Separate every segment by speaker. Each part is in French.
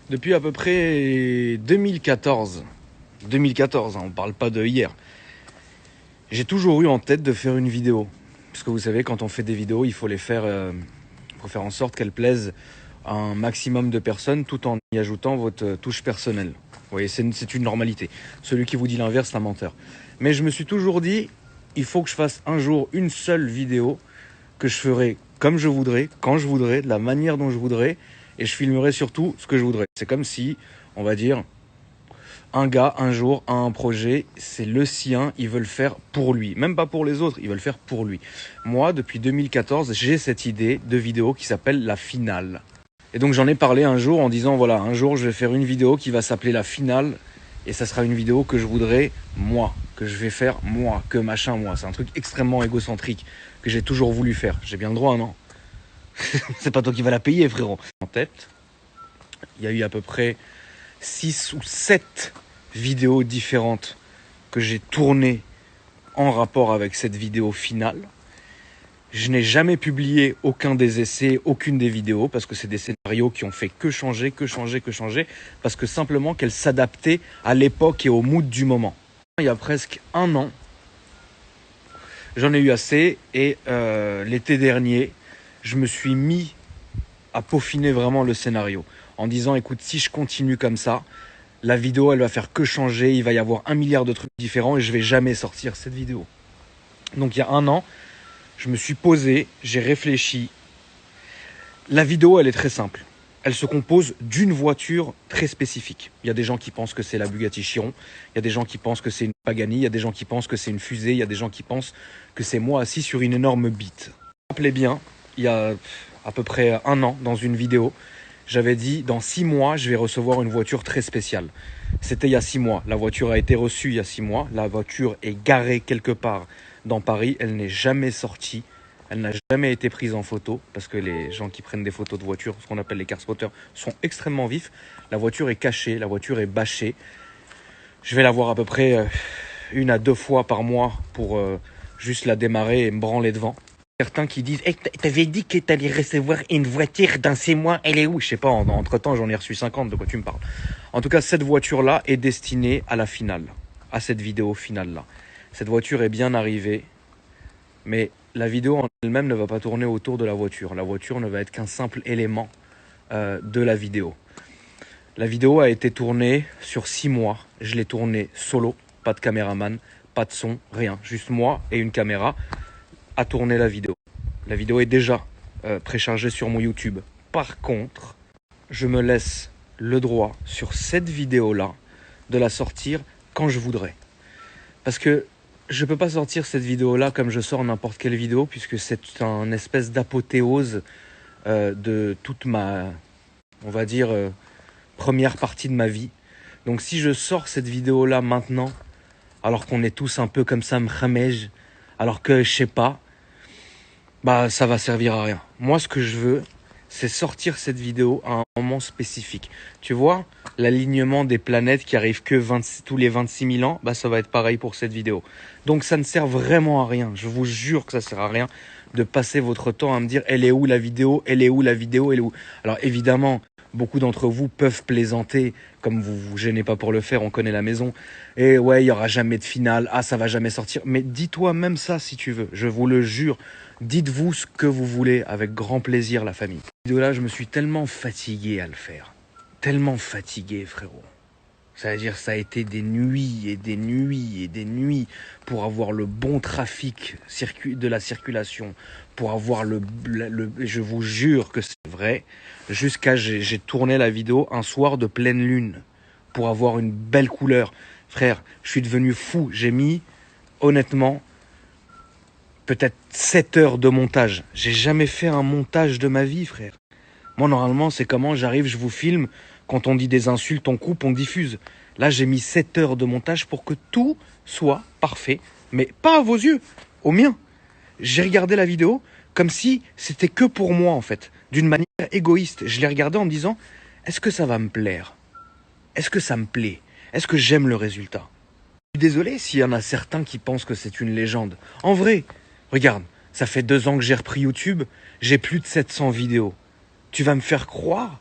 Speaker 1: Depuis à peu près 2014. 2014, hein, on parle pas de hier. J'ai toujours eu en tête de faire une vidéo. Parce que vous savez, quand on fait des vidéos, il faut faut faire en sorte qu'elles plaisent à un maximum de personnes tout en y ajoutant votre touche personnelle. Vous voyez, c'est une normalité. Celui qui vous dit l'inverse, c'est un menteur. Mais je me suis toujours dit, il faut que je fasse un jour une seule vidéo que je ferai comme je voudrais, quand je voudrais, de la manière dont je voudrais, et je filmerai surtout ce que je voudrais. C'est comme si, on va dire, un gars, un jour, a un projet, c'est le sien, il veut le faire pour lui. Même pas pour les autres, il veut le faire pour lui. Moi, depuis 2014, j'ai cette idée de vidéo qui s'appelle La Finale. Et donc j'en ai parlé un jour en disant, voilà, un jour je vais faire une vidéo qui va s'appeler La Finale, et ça sera une vidéo que je voudrais, moi, que je vais faire, moi, que machin, moi. C'est un truc extrêmement égocentrique, que j'ai toujours voulu faire. J'ai bien le droit, non? C'est pas toi qui vas la payer, frérot. En tête, il y a eu à peu près 6 ou 7 vidéos différentes que j'ai tournées en rapport avec cette vidéo finale. Je n'ai jamais publié aucun des essais, aucune des vidéos, parce que c'est des scénarios qui ont fait que changer, parce que simplement qu'elles s'adaptaient à l'époque et au mood du moment. Il y a presque un an, j'en ai eu assez, et l'été dernier, je me suis mis à peaufiner vraiment le scénario, en disant, écoute, si je continue comme ça, la vidéo, elle va faire que changer, il va y avoir 1 milliard de trucs différents, et je vais jamais sortir cette vidéo. Donc il y a un an, je me suis posé, j'ai réfléchi. La vidéo, elle est très simple. Elle se compose d'une voiture très spécifique. Il y a des gens qui pensent que c'est la Bugatti Chiron, il y a des gens qui pensent que c'est une Pagani, il y a des gens qui pensent que c'est une fusée, il y a des gens qui pensent que c'est moi assis sur une énorme bite. Vous vous rappelez bien, il y a à peu près un an, dans une vidéo, j'avais dit, dans 6 mois, je vais recevoir une voiture très spéciale. C'était il y a 6 mois. La voiture a été reçue il y a 6 mois. La voiture est garée quelque part dans Paris. Elle n'est jamais sortie. Elle n'a jamais été prise en photo parce que les gens qui prennent des photos de voitures, ce qu'on appelle les car spotters, sont extrêmement vifs. La voiture est cachée, la voiture est bâchée. Je vais la voir à peu près 1 à 2 fois par mois pour juste la démarrer et me branler devant. Certains qui disent hey, t'avais dit que t'allais recevoir une voiture dans 6 mois, elle est où? Je sais pas, entre temps j'en ai reçu 50, de quoi tu me parles? En tout cas, cette voiture-là est destinée à la finale, à cette vidéo finale-là. Cette voiture est bien arrivée, mais la vidéo en elle-même ne va pas tourner autour de la voiture. La voiture ne va être qu'un simple élément de la vidéo. La vidéo a été tournée sur 6 mois. Je l'ai tournée solo, pas de caméraman, pas de son, rien. Juste moi et une caméra à tourner la vidéo. La vidéo est déjà préchargée sur mon YouTube. Par contre, je me laisse le droit sur cette vidéo-là de la sortir quand je voudrais. Parce que je ne peux pas sortir cette vidéo-là comme je sors n'importe quelle vidéo, puisque c'est un espèce d'apothéose de toute ma, on va dire, première partie de ma vie. Donc si je sors cette vidéo-là maintenant, alors qu'on est tous un peu comme ça, m'khamej, alors que je sais pas, bah ça va servir à rien. Moi, ce que je veux, c'est sortir cette vidéo à un moment spécifique. Tu vois, l'alignement des planètes qui arrive que tous les 26 000 ans, bah ça va être pareil pour cette vidéo. Donc ça ne sert vraiment à rien. Je vous jure que ça sert à rien de passer votre temps à me dire elle est où la vidéo, elle est où la vidéo, elle est où. Alors évidemment, beaucoup d'entre vous peuvent plaisanter, comme vous vous gênez pas pour le faire, on connaît la maison. Et ouais, il y aura jamais de finale, ah ça va jamais sortir. Mais dis-toi même ça si tu veux, je vous le jure. Dites-vous ce que vous voulez avec grand plaisir, la famille. Cette vidéo-là, je me suis tellement fatigué à le faire. Tellement fatigué, frérot. C'est-à-dire, ça a été des nuits et des nuits et des nuits pour avoir le bon trafic de la circulation, pour avoir je vous jure que c'est vrai, j'ai tourné la vidéo un soir de pleine lune pour avoir une belle couleur. Frère, je suis devenu fou. J'ai mis, honnêtement, peut-être 7 heures de montage. J'ai jamais fait un montage de ma vie, frère. Moi, normalement, c'est comment j'arrive, je vous filme. Quand on dit des insultes, on coupe, on diffuse. Là, j'ai mis 7 heures de montage pour que tout soit parfait. Mais pas à vos yeux, aux miens. J'ai regardé la vidéo comme si c'était que pour moi, en fait. D'une manière égoïste. Je l'ai regardé en me disant, est-ce que ça va me plaire? Est-ce que ça me plaît? Est-ce que j'aime le résultat? Je suis désolé s'il y en a certains qui pensent que c'est une légende. En vrai, regarde, ça fait 2 ans que j'ai repris YouTube. J'ai plus de 700 vidéos. Tu vas me faire croire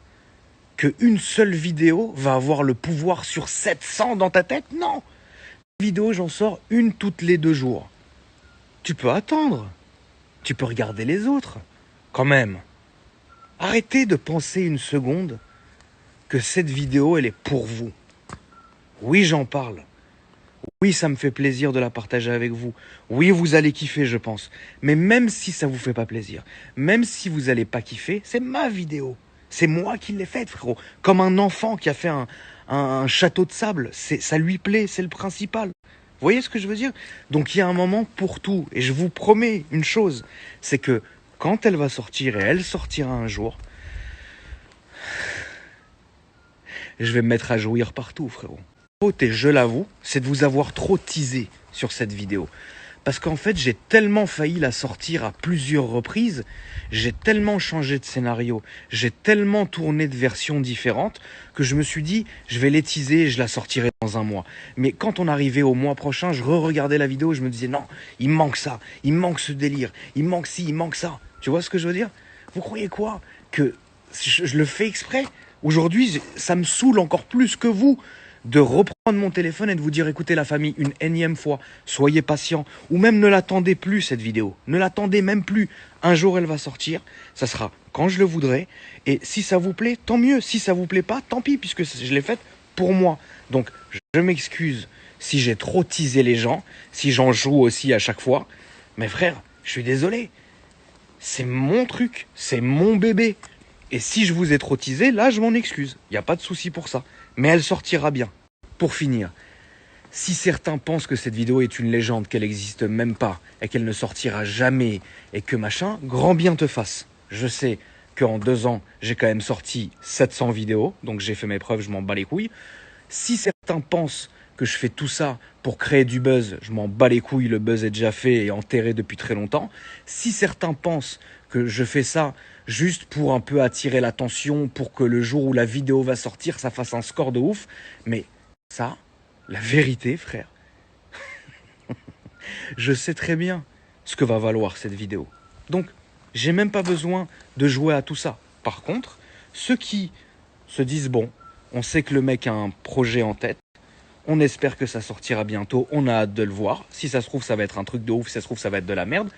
Speaker 1: qu'une seule vidéo va avoir le pouvoir sur 700 dans ta tête. Non. Une vidéo, j'en sors une toutes les 2 jours. Tu peux attendre. Tu peux regarder les autres. Quand même. Arrêtez de penser une seconde que cette vidéo, elle est pour vous. Oui, j'en parle. Oui, ça me fait plaisir de la partager avec vous. Oui, vous allez kiffer, je pense. Mais même si ça vous fait pas plaisir, même si vous allez pas kiffer, c'est ma vidéo. C'est moi qui l'ai faite, frérot. Comme un enfant qui a fait un château de sable. Ça lui plaît, c'est le principal. Vous voyez ce que je veux dire? Donc il y a un moment pour tout. Et je vous promets une chose, c'est que quand elle va sortir, et elle sortira un jour, je vais me mettre à jouir partout, frérot. Et je l'avoue, c'est de vous avoir trop teasé sur cette vidéo. Parce qu'en fait, j'ai tellement failli la sortir à plusieurs reprises, j'ai tellement changé de scénario, j'ai tellement tourné de versions différentes, que je me suis dit, je vais les teaser et je la sortirai dans un mois. Mais quand on arrivait au mois prochain, je re-regardais la vidéo et je me disais, non, il me manque ça, il me manque ce délire, il me manque ci, il me manque ça. Tu vois ce que je veux dire? Vous croyez quoi? Que je le fais exprès? Aujourd'hui, ça me saoule encore plus que vous de reprendre mon téléphone et de vous dire, écoutez la famille, une énième fois, soyez patient, ou même ne l'attendez plus cette vidéo, ne l'attendez même plus. Un jour elle va sortir, ça sera quand je le voudrai, et si ça vous plaît, tant mieux, si ça vous plaît pas, tant pis, puisque je l'ai faite pour moi. Donc je m'excuse si j'ai trop teasé les gens, si j'en joue aussi à chaque fois, mais frère, je suis désolé, c'est mon truc, c'est mon bébé. Et si je vous ai trop teasé, là je m'en excuse, il n'y a pas de souci pour ça. Mais elle sortira bien. Pour finir, si certains pensent que cette vidéo est une légende, qu'elle n'existe même pas, et qu'elle ne sortira jamais, et que machin, grand bien te fasse. Je sais qu'en 2 ans, j'ai quand même sorti 700 vidéos, donc j'ai fait mes preuves, je m'en bats les couilles. Si certains pensent que je fais tout ça pour créer du buzz, je m'en bats les couilles, le buzz est déjà fait et enterré depuis très longtemps. Si certains pensent que je fais ça juste pour un peu attirer l'attention, pour que le jour où la vidéo va sortir, ça fasse un score de ouf, mais ça, la vérité, frère, je sais très bien ce que va valoir cette vidéo. Donc, j'ai même pas besoin de jouer à tout ça. Par contre, ceux qui se disent, bon, on sait que le mec a un projet en tête, on espère que ça sortira bientôt, on a hâte de le voir. Si ça se trouve, ça va être un truc de ouf, si ça se trouve, ça va être de la merde.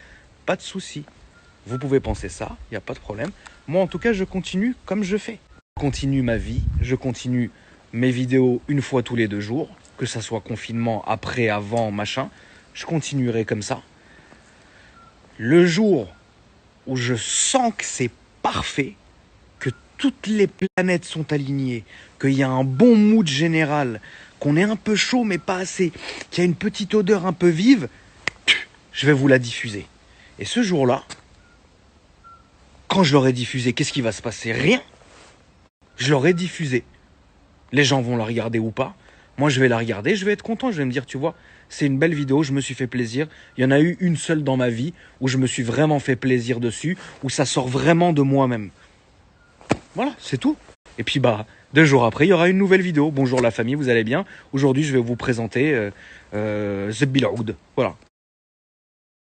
Speaker 1: Pas de souci. Vous pouvez penser ça, il n'y a pas de problème. Moi, en tout cas, je continue comme je fais. Je continue ma vie, je continue mes vidéos une fois tous les 2 jours, que ça soit confinement, après, avant, machin. Je continuerai comme ça. Le jour où je sens que c'est parfait, que toutes les planètes sont alignées, qu'il y a un bon mood général, qu'on est un peu chaud mais pas assez, qu'il y a une petite odeur un peu vive, je vais vous la diffuser. Et ce jour-là, quand je l'aurai diffusé, qu'est-ce qui va se passer? Rien. Je l'aurai diffusé. Les gens vont la regarder ou pas. Moi, je vais la regarder, je vais être content. Je vais me dire, tu vois, c'est une belle vidéo, je me suis fait plaisir. Il y en a eu une seule dans ma vie où je me suis vraiment fait plaisir dessus, où ça sort vraiment de moi-même. Voilà, c'est tout. Et puis, 2 jours après, il y aura une nouvelle vidéo. Bonjour la famille, vous allez bien? Aujourd'hui, je vais vous présenter The Bill Hood. Voilà.